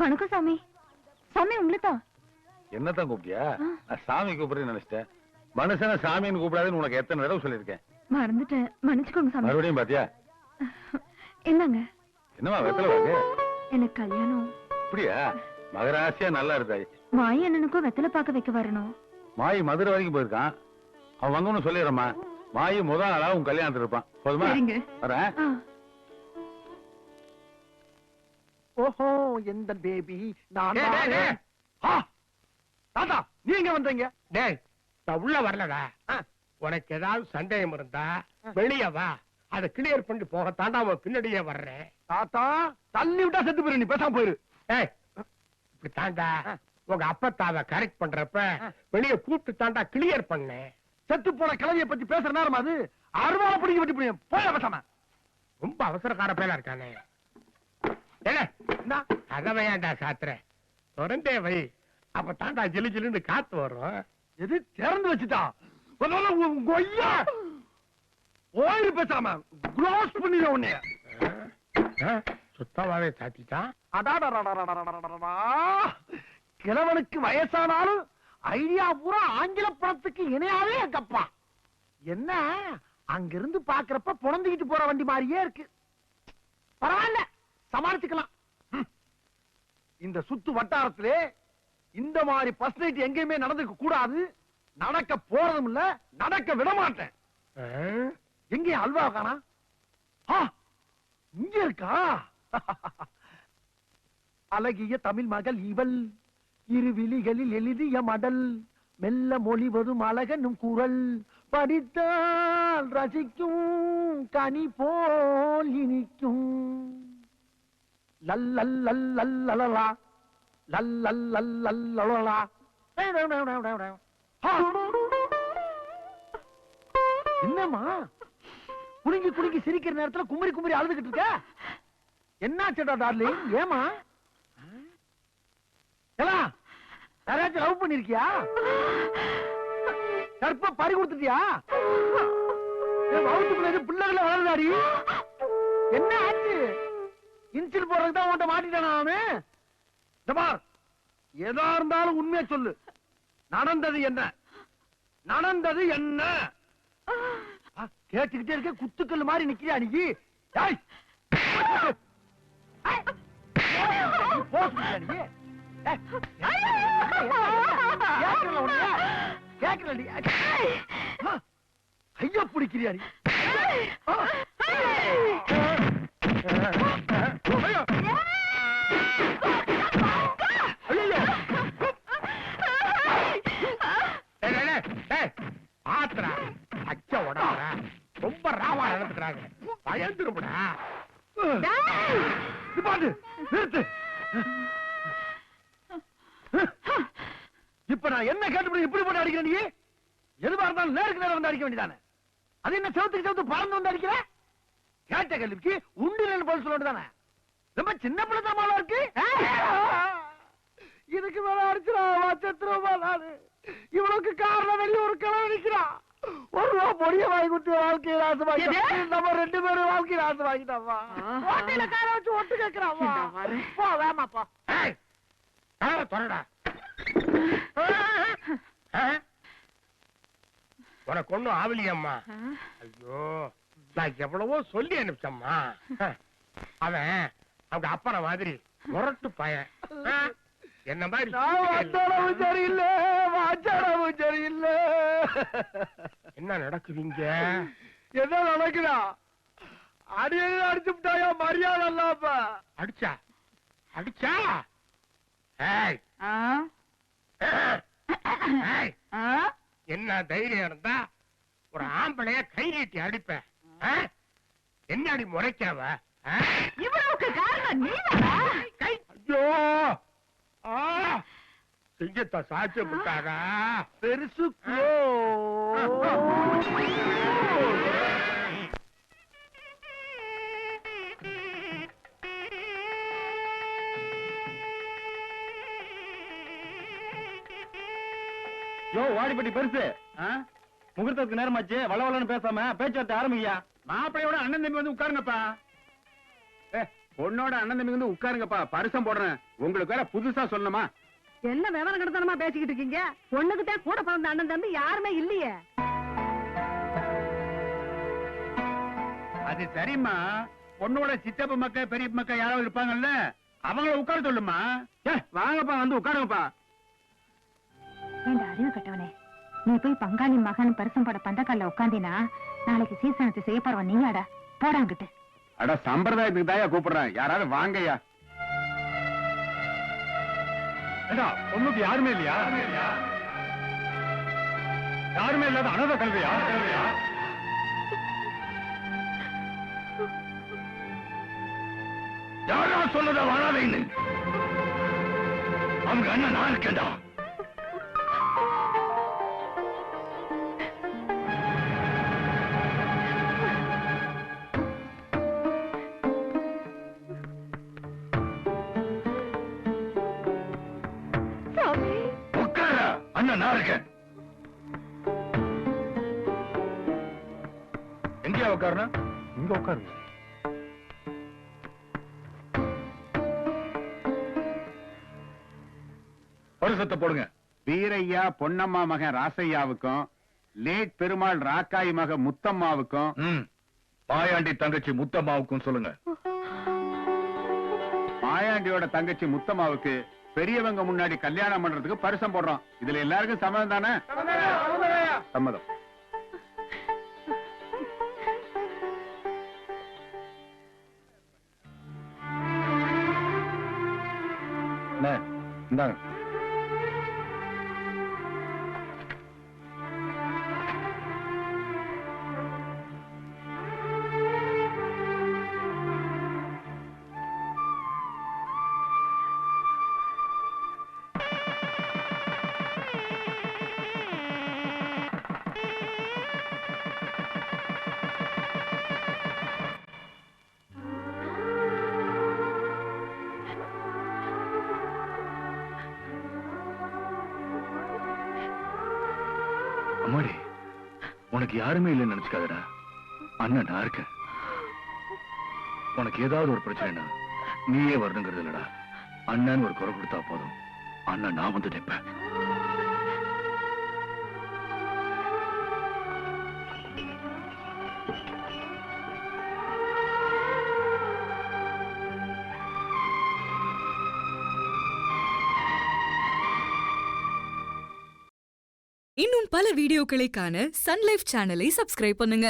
வணக்கம் சாமி. சாமி உங்களதான். என்னதான் கூப்பிட்டியா? சாமி கூப்பிடுறேன்னு நினைச்சிட்டேன். மனுஷன சாமின்னு கூப்பிடாதுன்னு உனக்கு எத்தனை தடவை சொல்லியிருக்கேன். மறந்துட்டேன், மன்னிச்சுக்கோங்க சாமி. மறுபடியும் பாத்தியா? என்னங்க? என்னமா வெத்தலை வாங்க? எனக்கு கல்யாணம். அப்படியா? மகராசியா நல்லா இருந்தாய். மாயி அண்ணனுக்கும் வெத்தலை பார்க்க வைக்க வரணும். மாயி மதுரை வரைக்கும் போயிருக்கான். அவன் வங்கன்னு சொல்லிடுறமா. மாயி முதல் நாளா உன் கல்யாணத்துல இருப்பான். போதுமா? வரேன். ஓஹோ எந்த பேபி நான் தாத்தா நீங்க வந்தீங்க. டேய் நான் உள்ள வரலடா. உனக்கு ஏதாவது சந்தேகம் இருந்தா வெளியே வா, அதை கிளியர் பண்ணி போகத்தாண்டா அவன் பின்னாடியே வர்றேன். தாத்தா தள்ளி விட்டா செத்து போயிரு, நீ பேசாம போயிரு. ஏய் இப்படி தாண்டா உங்க அப்பத்தாவை கரெக்ட் பண்றப்ப வெளியே கூப்பிட்டு தாண்டா கிளியர் பண்ணேன். செத்து போன கிளவிய பத்தி பேசுற நேரம் அது. அருவாளை பிடிக்க விட்டு போய் போய பேசாம. ரொம்ப அவசரக்கார பேரா இருக்கானே. கதவை ஏன்டா சாத்துற? திறந்தே வை, அப்ப தாண்டா ஜிலு ஜிலுன்னு காத்து வரும். எது திறந்து வச்சுட்டா கொய்யா ஓய்வு பேசாம க்ளோஸ் பண்ணிட உன்னைய. சுத்தமாவே சாத்திட்டான். கிழவனுக்கு வயசானாலும் ஐடியா பூரா ஆங்கில படத்துக்கு இணையாவே எங்கப்பா. என்ன அங்கிருந்து பாக்குறப்ப புணந்துகிட்டு போற வண்டி மாதிரியே இருக்கு. பரவாயில்ல, சமாளிச்சுக்கலாம். இந்த சுத்து வட்டாரத்திலே இந்த மாதிரி பர்ஸ்ட் நைட் எங்கேயுமே நடந்துக்க கூடாது. நடக்க போறதும் இல்ல, நடக்க விட மாட்டேன். எங்கே அல்வா காணா? இங்க இருக்கா? அழகிய தமிழ் மகள் இவள், இரு விழிகளில் எழுதிய மடல், மெல்ல மொழிவதும் அழகனும் குரல், படித்தால் ரசிக்கும் கனி போல் இனிக்கும். லல்லல்லல்லல்லலலா லல்லல்லல்லலலா. என்னம்மா குலுங்கி குலுங்கி சிரிக்கிற நேரத்துல குமரி குமரி அழுதுகிட்டு இருக்க? என்னாச்சடா டார்லிங்? ஏமா யாராச்சும் லவ் பண்ணிருக்கியா? கற்ப பறி கொடுத்துட்டியா? பிள்ளைகளை வளர்ந்தாடி. என்ன ஆச்சு? இன்சில் போறதுக்கு தான் உன்ட்ட மாட்டிட்டானா அவன்? எதா இருந்தாலும் உண்மையா சொல்லு. நடந்தது என்ன? நடந்தது என்ன? கேட்டுக்கிட்டே இருக்க, குத்துக்கல் மாதிரி நிக்கிறியா நீ? ஐயா பிடிக்கிறியா நீ? ஆத்திரா அச்ச உடம்புற ரொம்ப ராவா நடந்துக்கிறாங்க. பயந்துருப்படா. இப்ப நான் என்ன கேட்டு இப்படி போட்டு அடிக்கிறேன்? நீ எதுவா இருந்தாலும் நேருக்கு நேரம் வந்து அடிக்க வேண்டியதானே? அது என்ன செவத்துக்கு செவத்து பறந்து வந்து அடிக்கிற? கேட்ட கேள்விக்கு உண்டு பதில் சொல்ல வேண்டியதானே? ரொம்ப சின்ன பிள்ளைத்தனமா இருக்கு. இதுக்கு மேல அடிச்சிருவா செத்துருவா நானு. இவனுக்கு காரணம் வெளியே ஒரு கிழமை நிக்கிறான். ஒரு ரூபா பொடிய வாங்கி கொடுத்து வாழ்க்கையை நாசமாக்கி நம்ம 2 பேரும் வாழ்க்கையை நாசமாக்கிட்டாமா. ஓட்டையில கார வச்சு ஒட்டு கேட்கிறாமா. போ வேமாப்பா. உனக்கு ஒண்ணும் ஆவலியம்மா. ஐயோ நான் எவ்வளவோ சொல்லி அனுப்பிச்சம்மா. அவன் அவங்க அப்பன மாதிரி முரட்டு பையன். என்ன மாதிரி சரியில்லை, வாச்சடவும் சரியில்லை. என்ன நடக்குதுங்க? என்ன நடக்குதா? அடியே அடிச்சு விட்டாயா? மரியாதை இல்லாம அடிச்சா அடிச்சா? என்ன தைரியம் இருந்தா ஒரு ஆம்பளைய கை நீட்டி அடிப்ப. என்ன அடி முறைக்காவ? இவ்வளவுக்கு காரணம் நீதானா? ஐயோ சிங்கத்தை சாட்சி விட்டாரா? பெருசு வாடிப்பட்டி பெருசு. முகூர்த்தத்துக்கு நேரமாச்சு. வளவலன்னு பேசாம பேச்சுவார்த்தை ஆரம்பியா. மாப்பிள்ளையோட அண்ணன் தம்பி வந்து உட்காருங்கப்பா. பொண்ணோட அண்ணன் தம்பி வந்து உட்காருங்கப்பா பரிசம் போடுறேன். உங்களுக்கு வேற புதுசா சொல்லணுமா? என்ன விவரம் கிடத்தனமா பேசிக்கிட்டு இருக்கீங்க? பொண்ணுகிட்ட கூட பிறந்த அண்ணன் தம்பி யாருமே இல்லையே. அது சரிம்மா, பொண்ணோட சித்தப்ப மக்க பெரிய மக்க யாராவது இருப்பாங்கல்ல, அவங்கள உட்கார சொல்லுமா. வாங்கப்பா, வந்து உட்காருங்கப்பா. இந்த அறிவு கட்டவனே, நீ போய் பங்காளி மகன் பரிசம் போட பந்தக்கால உட்காந்தினா நாளைக்கு சீசனத்தை செய்ய போறவன் நீயாடா. போடாங்கிட்டு. அட சம்பிரதாயத்துக்கு தாயா கூப்பிடுறேன், யாராவது வாங்கய்யா. பொண்ணுக்கு யாருமே இல்லையா? யாருமே இல்லாத அனாதை கல்வியா? யாரா சொல்லுத வராதைன்னு? அவங்க அண்ணன் நான் இருக்கேன்டா. உட்கார, அண்ணன் நான் இருக்கேன். எங்கேயா உட்காருனா? இங்க உட்காருங்க. பரிசத்தை போடுங்க. வீரையா பொன்னம்மா மகன் ராசையாவுக்கும், லேட் பெருமாள் ராக்காய் மக முத்தம்மாவுக்கும், மாயாண்டி தங்கச்சி முத்தம்மாவுக்கும் சொல்லுங்க. மாயாண்டியோட தங்கச்சி முத்தம்மாவுக்கு பெரியவங்க முன்னாடி கல்யாணம் பண்றதுக்கு பரிசம் போடுறோம். இதுல எல்லாருக்கும் சம்மதம் தானே? சம்மதம். இந்தாங்க. அம்மாடி, உனக்கு யாருமே இல்லைன்னு நினைச்சுக்காதடா. அண்ணன் நான் இருக்கேன். உனக்கு ஏதாவது ஒரு பிரச்சனைனா நீயே வரணுங்கிறது இல்லடா. அண்ணன் ஒரு குறை கொடுத்தா போதும், அண்ணன் நான் வந்து நிற்பேன். இன்னும் பல வீடியோக்களை காண சன் லைஃப் சேனலை சப்ஸ்கிரைப் பண்ணுங்க.